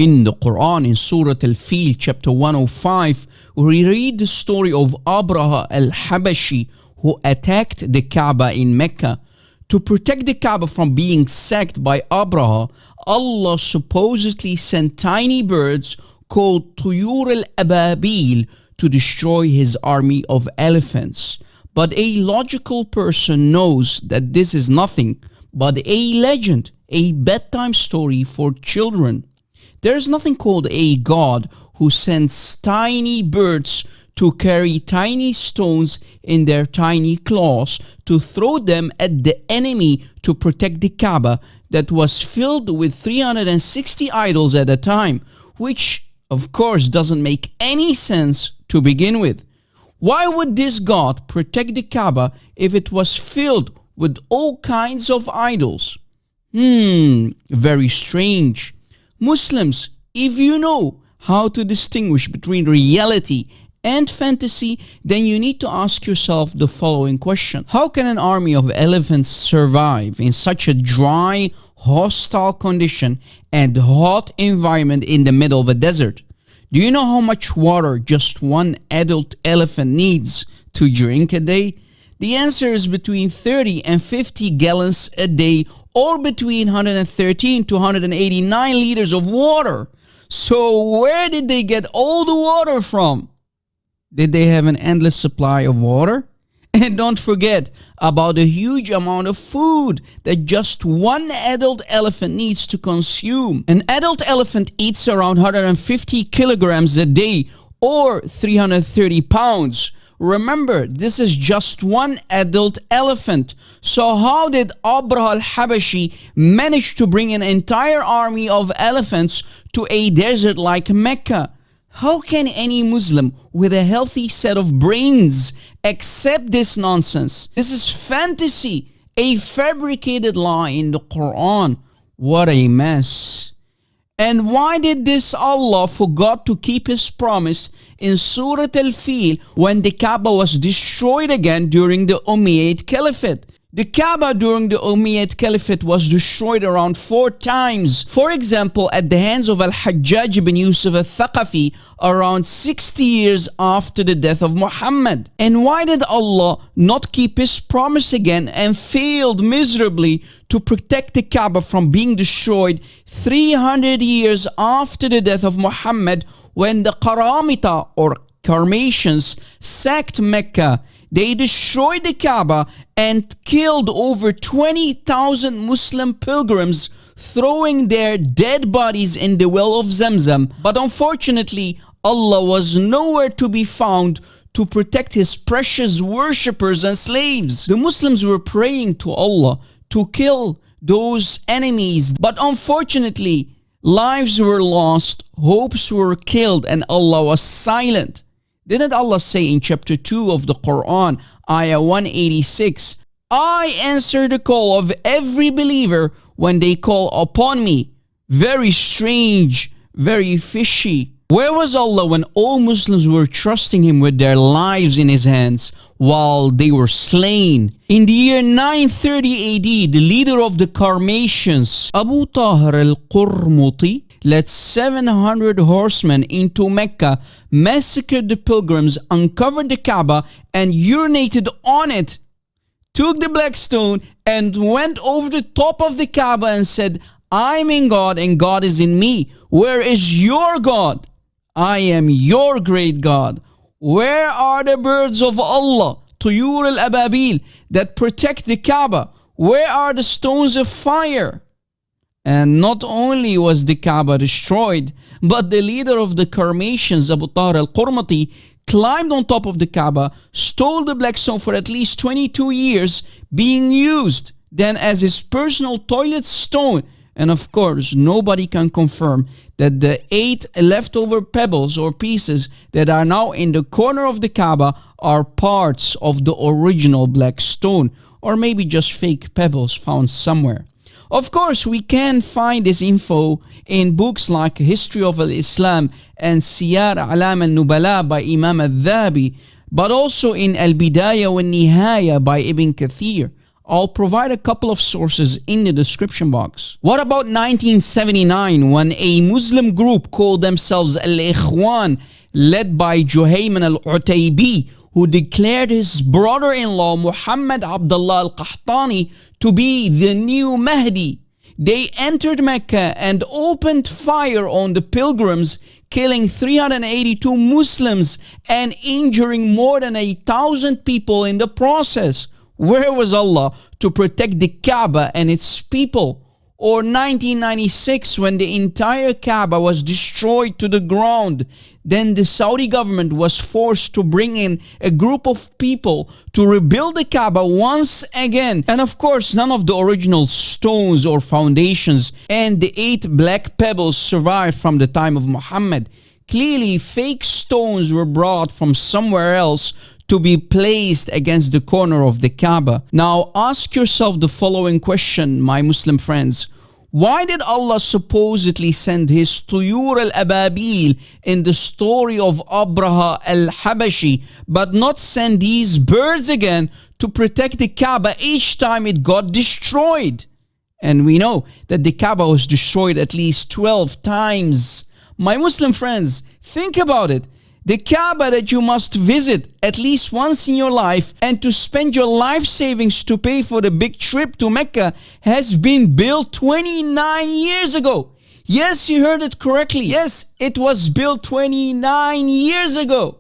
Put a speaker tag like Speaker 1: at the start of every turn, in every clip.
Speaker 1: In the Quran, in Surah Al-Fil, chapter 105, we read the story of Abraha al-Habashi, who attacked the Kaaba in Mecca. To protect the Kaaba from being sacked by Abraha, Allah supposedly sent tiny birds called Tuyur al-Ababil to destroy his army of elephants. But a logical person knows that this is nothing but a legend, a bedtime story for children. There is nothing called a God who sends tiny birds to carry tiny stones in their tiny claws to throw them at the enemy to protect the Kaaba that was filled with 360 idols at a time, which of course doesn't make any sense to begin with. Why would this God protect the Kaaba if it was filled with all kinds of idols? Very strange. Muslims, if you know how to distinguish between reality and fantasy, then you need to ask yourself the following question. How can an army of elephants survive in such a dry, hostile condition and hot environment in the middle of a desert? Do you know how much water just one adult elephant needs to drink a day? The answer is between 30 and 50 gallons a day, or between 113 to 189 liters of water. So where did they get all the water from? Did they have an endless supply of water? And don't forget about the huge amount of food that just one adult elephant needs to consume. An adult elephant eats around 150 kilograms a day, or 330 pounds. Remember, this is just one adult elephant. So how did Abraha al-Habashi manage to bring an entire army of elephants to a desert like Mecca? How can any Muslim with a healthy set of brains accept this nonsense? This is fantasy, a fabricated lie in the Quran. What a mess. And why did this Allah forgot to keep his promise in Surah Al-Fil when the Kaaba was destroyed again during the Umayyad Caliphate? The Kaaba during the Umayyad Caliphate was destroyed around 4 times. For example, at the hands of Al-Hajjaj ibn Yusuf al-Thaqafi around 60 years after the death of Muhammad. And why did Allah not keep his promise again and failed miserably to protect the Kaaba from being destroyed 300 years after the death of Muhammad when the Qaramita or Karmatians sacked Mecca? They destroyed the Kaaba and killed over 20,000 Muslim pilgrims, throwing their dead bodies in the well of Zamzam. But unfortunately, Allah was nowhere to be found to protect his precious worshippers and slaves. The Muslims were praying to Allah to kill those enemies, but unfortunately, lives were lost, hopes were killed, and Allah was silent. Didn't Allah say in chapter 2 of the Quran, ayah 186, I answer the call of every believer when they call upon me? Very strange, very fishy. Where was Allah when all Muslims were trusting him with their lives in his hands while they were slain? In the year 930 AD, the leader of the Karmatians, Abu Tahir al-Qurmuti, led 700 horsemen into Mecca, massacred the pilgrims, uncovered the Kaaba, and urinated on it, took the black stone, and went over the top of the Kaaba and said, I'm in God and God is in me. Where is your God? I am your great God. Where are the birds of Allah, Tuyur al-Ababil, that protect the Kaaba? Where are the stones of fire? And not only was the Kaaba destroyed, but the leader of the Karmatians, Abu Tahir al-Qurmuti, climbed on top of the Kaaba, stole the black stone for at least 22 years, being used then as his personal toilet stone. And of course, nobody can confirm that the 8 leftover pebbles or pieces that are now in the corner of the Kaaba are parts of the original black stone, or maybe just fake pebbles found somewhere. Of course, we can find this info in books like History of Islam and Siyar A'lam al-Nubala by Imam al-Dhahabi, but also in Al-Bidayah wa Nihaya by Ibn Kathir. I'll provide a couple of sources in the description box. What about 1979 when a Muslim group called themselves Al-Ikhwan, led by Juhayman al-Utaybi, who declared his brother-in-law Muhammad Abdullah al-Qahtani to be the new Mahdi? They entered Mecca and opened fire on the pilgrims, killing 382 Muslims and injuring more than 1,000 people in the process. Where was Allah to protect the Kaaba and its people? Or 1996 when the entire Kaaba was destroyed to the ground. Then the Saudi government was forced to bring in a group of people to rebuild the Kaaba once again. And of course, none of the original stones or foundations and the 8 black pebbles survived from the time of Muhammad. Clearly, fake stones were brought from somewhere else to be placed against the corner of the Kaaba. Now ask yourself the following question, my Muslim friends. Why did Allah supposedly send his Tuyur al-Ababil in the story of Abraha al-Habashi, but not send these birds again to protect the Kaaba each time it got destroyed? And we know that the Kaaba was destroyed at least 12 times. My Muslim friends, think about it. The Kaaba that you must visit at least once in your life and to spend your life savings to pay for the big trip to Mecca has been built 29 years ago. Yes, you heard it correctly. Yes, it was built 29 years ago.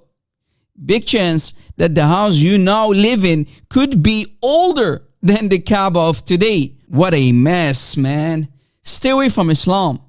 Speaker 1: Big chance that the house you now live in could be older than the Kaaba of today. What a mess, man. Stay away from Islam.